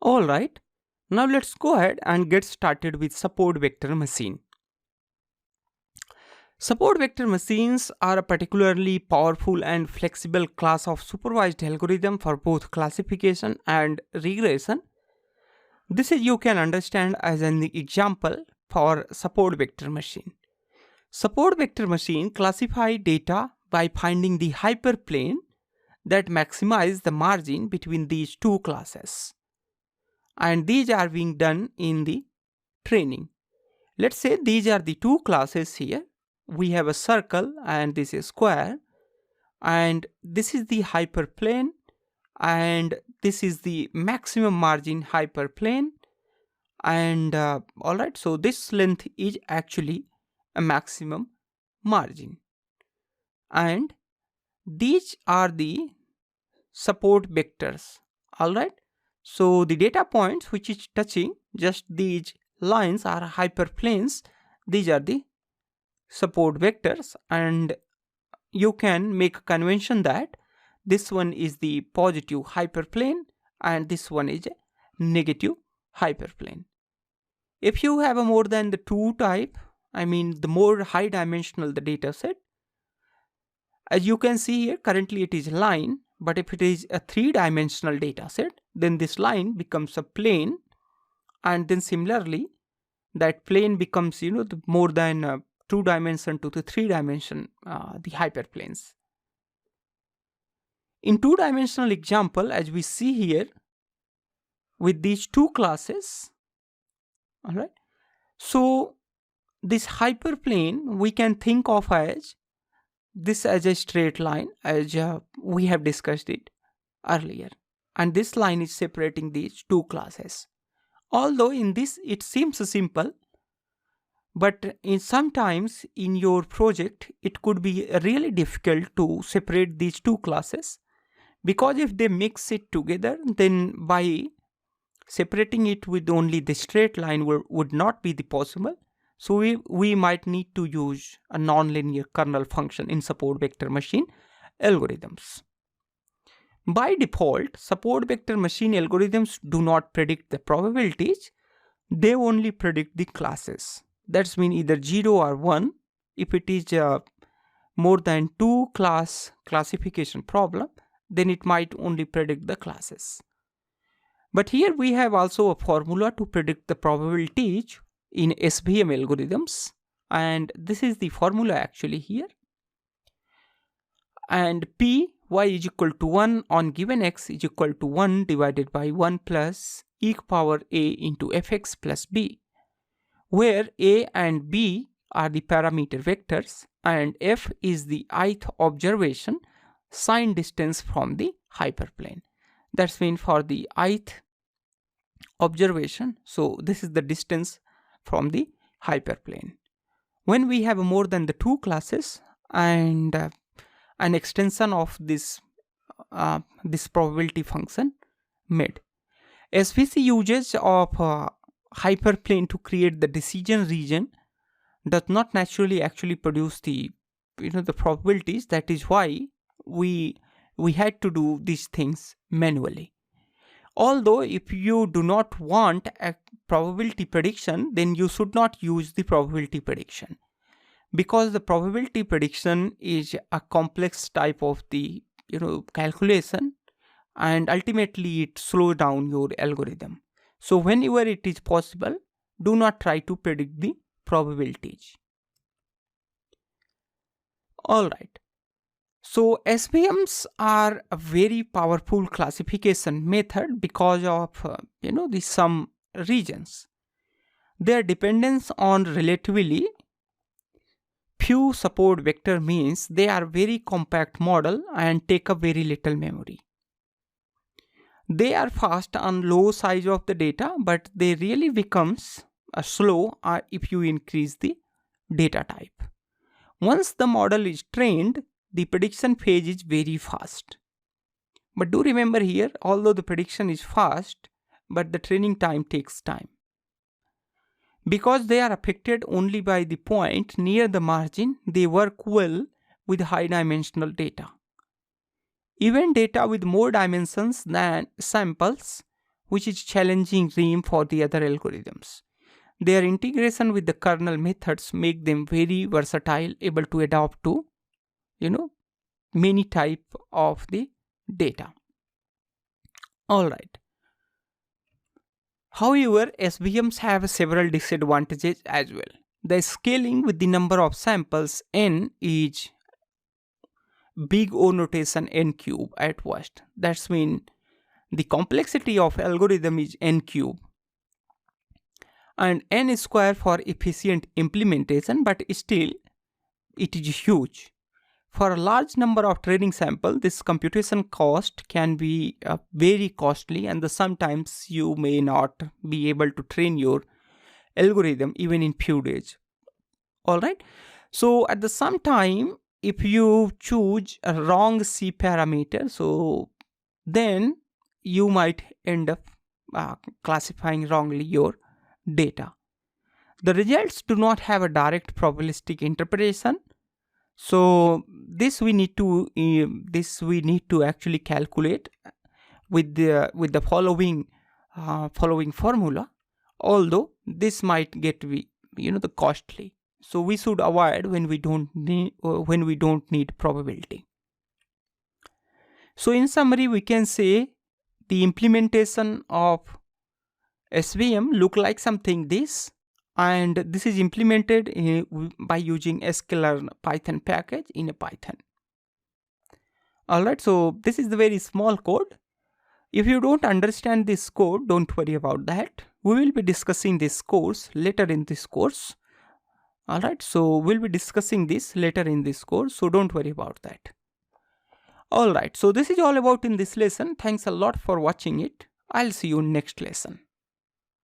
Alright, now let's go ahead and get started with support vector machine. Support vector machines are a particularly powerful and flexible class of supervised algorithm for both classification and regression. This is you can understand as an example for support vector machine. Support vector machine classify data by finding the hyperplane that maximize the margin between these two classes. And these are being done in the training. Let's say these are the two classes here. We have a circle and this is square, and this is the hyperplane, and this is the maximum margin hyperplane. And alright, so this length is actually a maximum margin, and these are the support vectors. Alright, so the data points which is touching just these lines are hyperplanes. These are the support vectors, and you can make a convention that this one is the positive hyperplane and this one is a negative hyperplane. If you have a more than the two type, I mean the more high dimensional the data set, as you can see here currently it is a line, but if it is a three-dimensional data set, then this line becomes a plane, and then similarly that plane becomes the more than 2 dimension to the 3 dimension, the hyperplanes. In 2-dimensional example, as we see here with these two classes, alright, so this hyperplane we can think of as this as a straight line, as we have discussed it earlier, and this line is separating these two classes. Although in this it seems simple, but sometimes in your project it could be really difficult to separate these two classes, because if they mix it together, then by separating it with only the straight line would not be possible. So we might need to use a nonlinear kernel function in support vector machine algorithms. By default, support vector machine algorithms do not predict the probabilities, they only predict the classes. That's mean either 0 or 1. If it is more than 2 class classification problem, then it might only predict the classes. But here we have also a formula to predict the probabilities in SVM algorithms, and this is the formula actually here. And P y is equal to 1 on given x is equal to 1 divided by 1 plus e power a into fx plus b, where a and b are the parameter vectors and f is the ith observation signed distance from the hyperplane. That's mean for the ith observation, so this is the distance from the hyperplane. When we have more than the two classes and an extension of this probability function made. SVC usage of hyperplane to create the decision region does not naturally actually produce the the probabilities. That is why we had to do these things manually. Although if you do not want a probability prediction, then you should not use the probability prediction, because the probability prediction is a complex type of the calculation, and ultimately it slows down your algorithm. So whenever it is possible, do not try to predict the probabilities. Alright, so SVMs are a very powerful classification method because of the some regions. Their dependence on relatively few support vector means they are very compact model and take up very little memory. They are fast on low size of the data, but they really becomes slow if you increase the data type. Once the model is trained, the prediction phase is very fast. But do remember here, although the prediction is fast, but the training time takes time. Because they are affected only by the point near the margin, they work well with high dimensional data. Even data with more dimensions than samples which is challenging RIM for the other algorithms. Their integration with the kernel methods make them very versatile, able to adapt to, many type of the data. Alright. However, SVMs have several disadvantages as well. The scaling with the number of samples n is big O notation n cube at worst. That's mean the complexity of algorithm is n cube and n square for efficient implementation, but still it is huge. For a large number of training samples, this computation cost can be very costly, and sometimes you may not be able to train your algorithm even in few days. Alright, so at the same time, if you choose a wrong C parameter, so then you might end up classifying wrongly your data. The results do not have a direct probabilistic interpretation. So this we need to actually calculate with the following formula. Although this might get the costly, so we should avoid when we don't need probability. So in summary, we can say the implementation of SVM look like something this. And this is implemented by using sklearn Python package in a Python. Alright, so this is the very small code. If you don't understand this code, don't worry about that. We will be discussing this course later in this course. Alright, so we'll be discussing this later in this course, so don't worry about that. Alright, so this is all about in this lesson. Thanks a lot for watching it. I'll see you next lesson.